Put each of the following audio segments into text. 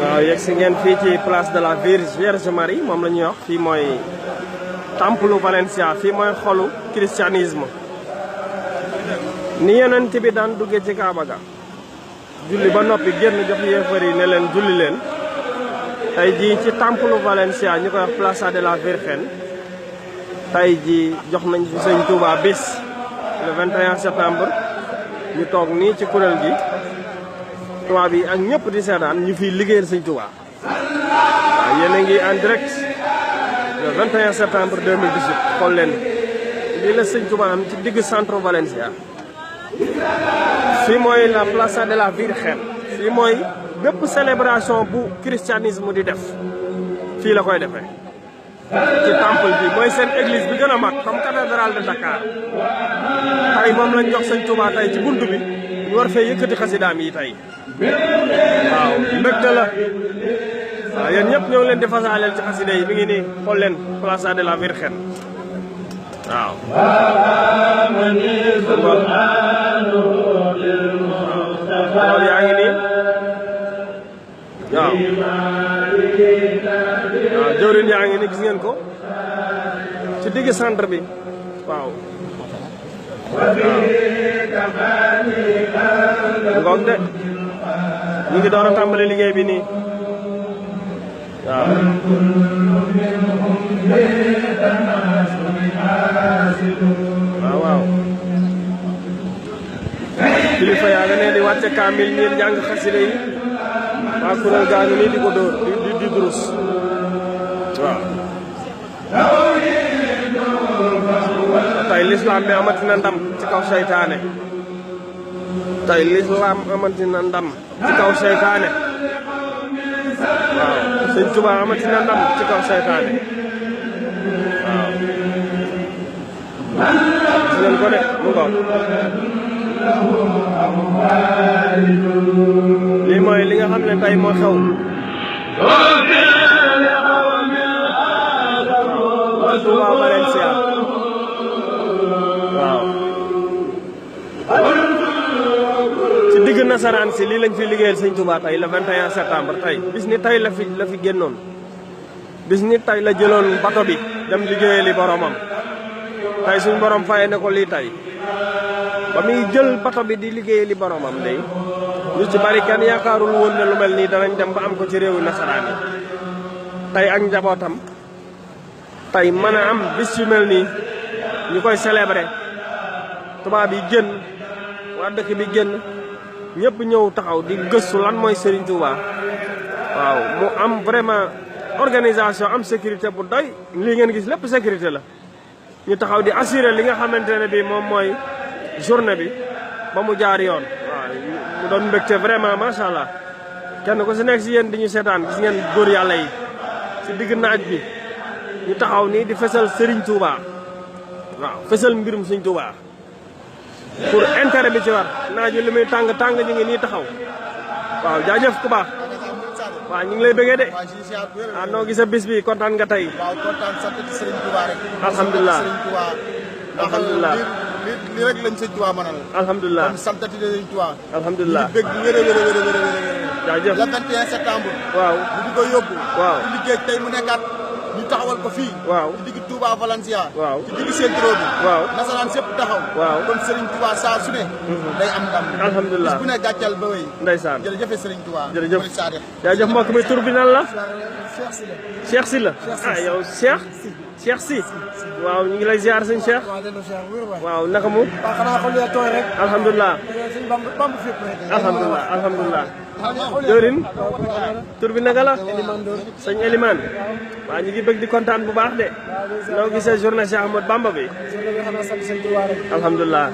waaw yegg si ngeen fii ci place de la Vierge Marie moom la ñuy wax fii mooy temple Valencia fii mooy xolu christianisme ni yonent bi daan duggee ci Kaaba ga julli ba noppi génn jox yéefar yi ne leen julli leen tey jii ci temple Valencia ñu koy wax Plaza de la Virgen tey jii jox nañ fi sëñ Touba bis le 21 septembre ñu toog nii ci kuréel gi tubaab yi ak ñëpp di seetaan ñu fiy liggéeyal sëñ Touba waaw yéen a ngi en direct le 21 septembre 2018 xool leen lii la sëñ Touba am ci digg centre Valencia fii mooy la Plaza de la Virgen fii mooy bépp célébration bu christianisme di def fii la koy defee ci temple bi mooy seen église bi gën a mag comme cathédrale de Dakar tey moom lañ jox sëñ Touba tey ci bunt bi ñu war fee yëkkati xasidaam yi tey waaw mbégte la waaw yéen ñëpp ñëw leen di fasaaleel ci xasida yi mi ngi nii xool leen Plaza de la Virgen waaw loolu yaa ngi nii waaw jëwriñ yaa ngi nii gis ngeen ko ci digg centre bi waaw ngoog de ñu ngi door a tàmbali liggéey bi nii waaw waaw kilifa yaa nga ne di wàcce kaamil ñi jàng xasida yi waa kuréel gaa ngi nii di ko dóor di durus waaw tey lislaam bi amati na ndam ci kaw seytaane tey lislaam amati na ndam ci kaw seytaane waaw sëñ Touba amati na ndam ci kaw seytaane waaw gis ngeen ko de mu ngoog lii mooy li nga xam ne tey moo xew Touba Valencia waaw ci digg nasaraan si lii lañ fi liggéeyal sëñ Touba tey le 21 septembre tey bis ni tey la fi génnoon bis ni tey la jëloon bato bi dem liggéeyali boromam tey suñ borom faye ne ko lii tey ba muy jël bato bi di liggéeyali boromam day ñu ci bari kenn yaakaarul woon ne lu mel nii danañ dem ba am ko ci réewu nasaraan yi tey ak njabootam tey mën a am bis yu mel nii ñu koy célébrer tubaab yi génn waa dëkk bi génn ñëpp ñëw taxaw di gëstu lan mooy Serigne Touba waaw mu am vraiment organisation am sécurité bu doy lii ngeen gis lépp sécurité la ñu taxaw di assurer li nga xamante ne bi moom mooy journée bi ba mu jaar yoon waaw mu doon mbégte vraiment macha allah kenn ku si nekk si yéen di ñu seetaan gis ngeen góor yàlla yi si digg naaj bi ñu taxaw nii di fesal Serigne Touba waaw fesal mbirum Serigne Touba pour intérêt bi ci war naaj bi li muy tàng tàng ñu ngi nii taxaw waaw jaajëf ku baax waaw ñu ngi lay bëggee de ah noo gisa bis bi kontaan nga tey. waaw kontaan sant ci Serigne Touba rek. alhamdulilah Serigne Touba. alhamdulilah lii rek lañ Serigne Touba mënal. alhamdulilah kon santati Serigne Touba. alhamdulilah ñu bëgg wér a wér a wér a wér a wér. jaajëf le 21 septembre. waaw ñu di ko yóbbu. waaw di liggéey tey mu nekkaat ñu taxawal ko fii. waaw ci digg Touba Valencia. waaw ci digg centre bi. waaw nasaraan sépp taxaw. waaw kon Serigne Touba saa su ne. day am ndam. alhamdulilah bis bu ne gàccal ba wéy. ndeysaan jërëjëf Serigne Touba. jërëjëf mooy Sadio. jaajëf mbokk mi tur bi nan la. Cheikh Sylla. Cheikh Sylla ah yow Cheikh. Cheikh Sy waaw ñu ngi lay ziar sëñ Cheikh. waaw naka mu. waaw xanaa xool yaa tooy rek. alhamdulilah. alhamdulilah alhamdulilah. jëwrin tur bi naka la. sëñ Elimane. waaw ñu ngi bëgg di kontaan bu baax de. noo gisee journée Cheikh Ahmadou Bamba bi. alhamdulilah.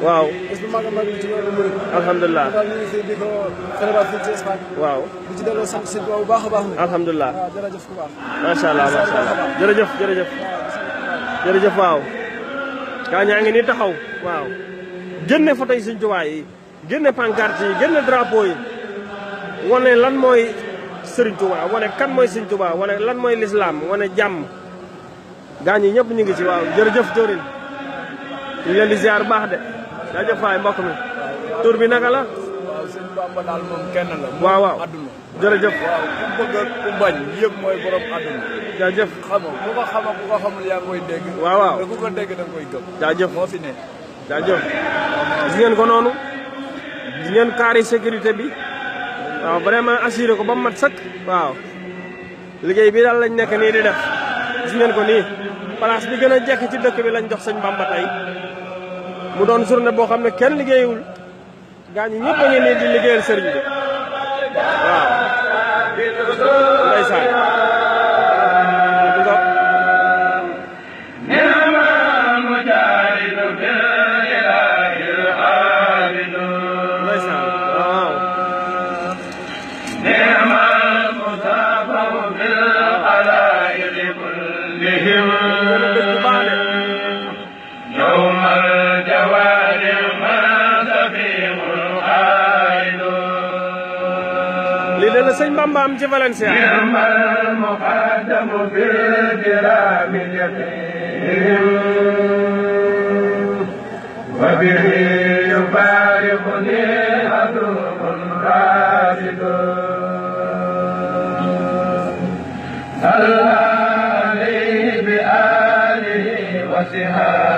waaw. alhamdulilah. waaw. alhamdulilah. macha allah macha allah jërëjëf jërëjëf. jërëjëf waaw. gaa ñaa ngi nii taxaw waaw. génne photo yi Sëñ Tuubaa yi génne pancarte yi génne drapeau yi wane lan mooy Serigne Touba wane kan mooy Serigne Touba wane lan mooy l'islam wane jàmm gaañ yi ñëpp ñu ngi ci waaw jërëjëf Diorin ñu ngi leen di ziar baax de jaajëf waay mbokk mi tur bi naka la. waaw sëñ Bamba daal moom kenn la. waaw waaw adduna. jërëjëf. waaw ku bëgg ku bañ yëpp mooy borom adduna. jaajëf. xam nga ku ko xam ku ko xamul yaa ngi koy dégg. waaw waaw te ku ko dégg da nga koy gëm. jaajëf moo fi ne. jaajëf gis ngeen ko noonu gis ngeen carré sécurité bi waaw vraiment assuré ko ba mu mat sëkk waaw liggéey bi daal lañ nekk nii di def gis ngeen ko nii place bi gën a jekk ci dëkk bi lañ jox sëñ Bamba tey mu doon journée boo xam ne kenn liggéeyul gaa ñi ñëpp a ngi nii di liggéeyal sëriñ bi waaw ndeysaan sëñ Bamba am ci Valencia صلى عليه بآله وصحبه